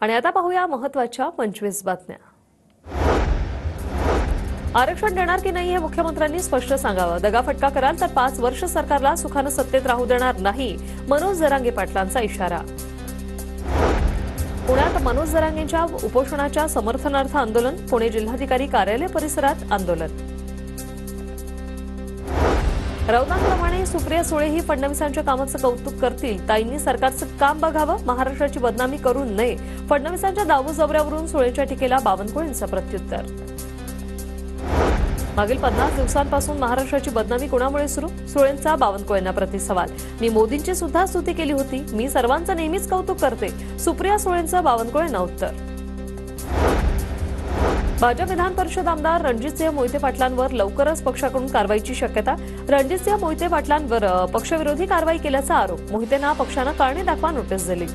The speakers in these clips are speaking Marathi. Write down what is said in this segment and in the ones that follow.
आणि आता पाहूया महत्त्वाच्या 25 बातम्या। आरक्षण देणार की नाही हे मुख्यमंत्र्यांनी स्पष्ट सांगावं। दगाफटका कराल तर 5 वर्ष सरकारला सुखानं सत्तेत राहू देणार नाही, मनोज जरांगे पाटलांचा इशारा। पुण्यात मनोज जरांगेंच्या उपोषणाच्या समर्थनार्थ आंदोलन, पुणे जिल्हाधिकारी कार्यालय परिसरात आंदोलन। राऊतांप्रमाणे सुप्रिया सुळेही फडणवीसांच्या कामाचं कौतुक करतील, ताईंनी सरकारचं काम बघावं, महाराष्ट्राची बदनामी करू नये। फडणवीसांच्या दावूजबऱ्यावरून सुळेंच्या टीकेला बावनकुळेंचं प्रत्युत्तर। मागील 50 दिवसांपासून महाराष्ट्राची बदनामी कोणामुळे सुरू? सुळेंचा बावनकुळेंना प्रतिसवाल। मी मोदींची सुद्धा स्तुती केली होती, मी सर्वांचं नेहमीच कौतुक करते, सुप्रिया सुळेंचं बावनकुळेंना उत्तर। भाजप विधान परिषद आमदार रणजितसिंह मोहिते पाटलांवर लवकरच पक्षाकडून कारवाईची शक्यता। रणजितसिंह मोहिते पाटलांवर पक्षविरोधी कारवाई केल्याचा आरोप, मोहितेंना पक्षानं कारणे दाखवा नोटीस दिली।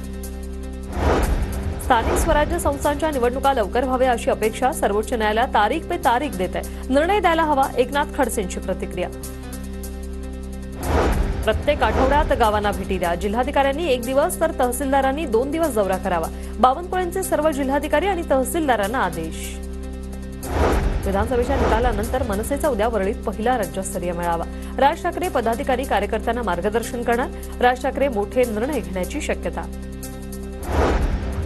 स्थानिक स्वराज्य संस्थांच्या निवडणुका लवकर व्हाव्या अशी अपेक्षा, सर्वोच्च न्यायालयात तारीख पे तारीख देत आहे, निर्णय द्यायला हवा, एकनाथ खडसेंची प्रतिक्रिया। प्रत्येक आठवड्यात गावांना भेटी द्या, जिल्हाधिकाऱ्यांनी 1 दिवस तर तहसीलदारांनी 2 दिवस दौरा करावा, बावनकुळेंचे सर्व जिल्हाधिकारी आणि तहसीलदारांना आदेश। विधानसभेच्या निकालानंतर मनसेचा उद्या वरळीत पहिला राज्यस्तरीय मेळावा, राज ठाकरे पदाधिकारी कार्यकर्त्यांना मार्गदर्शन करणार, राज ठाकरे मोठे निर्णय घेण्याची शक्यता।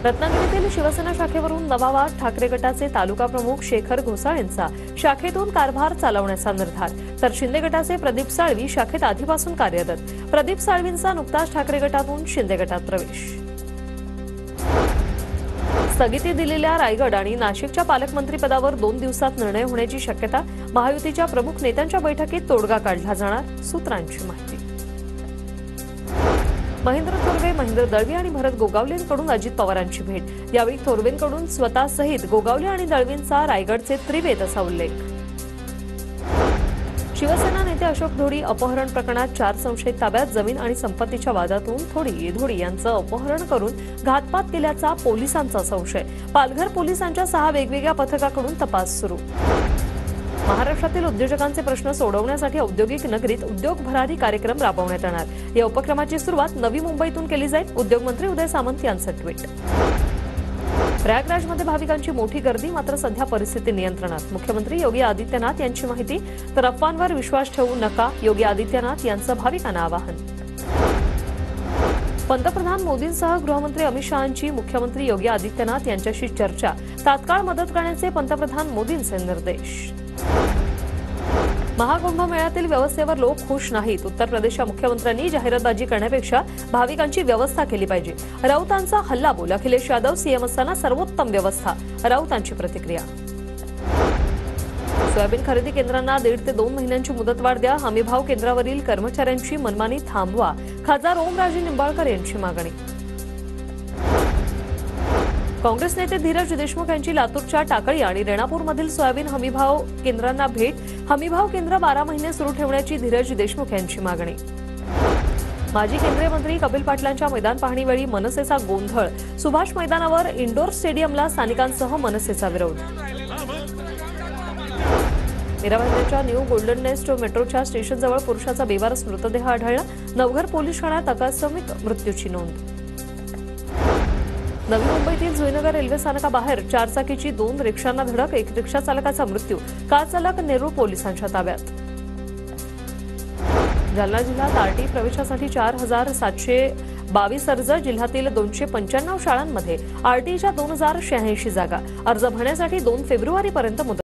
रत्नागिरीतील शिवसेना शाखेवरून नवा वाद, ठाकरे गटाचे तालुका प्रमुख शेखर घोसाळेंचा शाखेतून कारभार चालवण्याचा निर्धार, तर शिंदे गटाचे प्रदीप साळवी शाखेत आधीपासून कार्यरत, प्रदीप साळवींचा नुकताच ठाकरे गटातून शिंदे गटात प्रवेश। स्थगिती दिलेल्या रायगड आणि नाशिकच्या पालकमंत्रीपदावर 2 दिवसात निर्णय होण्याची शक्यता, महायुतीच्या प्रमुख नेत्यांच्या बैठकीत तोडगा काढला जाणार, सूत्रांची माहिती। महेंद्र थोरवे, महेंद्र दळवी आणि भरत गोगावलेंकडून अजित पवारांची भेट, यावेळी थोरवेंकडून स्वतःसहित गोगावले आणि दळवींचा रायगडचे त्रिवेद असा उल्लेख। शिवसेना नेते अशोक ढोडी अपहरण प्रकरणात 4 संशयित ताब्यात, जमीन आणि संपत्तीच्या वादातून ढोडी यांचं अपहरण करून घातपात केल्याचा पोलिसांचा संशय, पालघर पोलिसांच्या 6 वेगवेगळ्या पथकाकडून तपास सुरू। महाराष्ट्रातील उद्योजकांचे प्रश्न सोडवण्यासाठी औद्योगिक नगरीत उद्योग भरारी कार्यक्रम राबवण्यात येणार, या उपक्रमाची सुरुवात नवी मुंबईतून केली जाईल, उद्योगमंत्री उदय सामंत यांचं ट्विट। प्रयागराजमध्ये भाविकांची मोठी गर्दी, मात्र सध्या परिस्थिती नियंत्रणात, मुख्यमंत्री योगी आदित्यनाथ यांची माहिती, तर अफवांवर विश्वास ठेवू नका, योगी आदित्यनाथ यांचं भाविकांना आवाहन। पंतप्रधान मोदींसह गृहमंत्री अमित शहांची मुख्यमंत्री योगी आदित्यनाथ यांच्याशी चर्चा, तात्काळ मदत करण्याचे पंतप्रधान मोदींचे निर्देश। महाकुंभ मेळ्यातील व्यवस्थेवर लोक खुश नाहीत, उत्तर प्रदेशच्या मुख्यमंत्र्यांनी जाहिरातबाजी करण्यापेक्षा भाविकांची व्यवस्था केली पाहिजे, राऊतांचा हल्लाबोल, अखिलेश यादव सीएम असताना सर्वोत्तम व्यवस्था, राऊतांची प्रतिक्रिया। सोयाबीन खरेदी केंद्रांना 1.5 ते 2 महिन्यांची मुदतवाढ द्या, हमीभाव केंद्रावरील कर्मचाऱ्यांची मनमानी थांबवा, खासदार ओमराजे निंबाळकर यांची मागणी। काँग्रेस नेते धीरज देशमुख यांची लातूरच्या टाकळी आणि रेणापूरमधील सोयाबीन हमीभाव केंद्रांना भेट, हमीभाव केंद्र 12 महिने सुरू ठेवण्याची धीरज देशमुख यांची मागणी। माजी केंद्रीय मंत्री कपिल पाटलांच्या मैदान पाहणीवेळी मनसेचा गोंधळ, सुभाष मैदानावर इंडोर स्टेडियमला स्थानिकांसह मनसेचा विरोध। मीराबाईच्या न्यू गोल्डन नेस्ट मेट्रोच्या स्टेशनजवळ पुरुषाचा बेवारस मृतदेह आढळला, नवघर पोलीस ठाण्यात आकस्मिक मृत्यूची नोंद। नवी मुंबईतील जुईनगर रेल्वे स्थानकाबाहेर 4 चाकीची 2 रिक्षांना धडक, 1 रिक्षा चालकाचा मृत्यू, कार चालक नेरूळ पोलिसांच्या ताब्यात। जालना जिल्ह्यात आरटी प्रवेशासाठी 4722 अर्ज, जिल्ह्यातील 295 शाळांमध्ये आरटीच्या 2086 जागा, अर्ज भरण्यासाठी 2 फेब्रुवारीपर्यंत मुदत।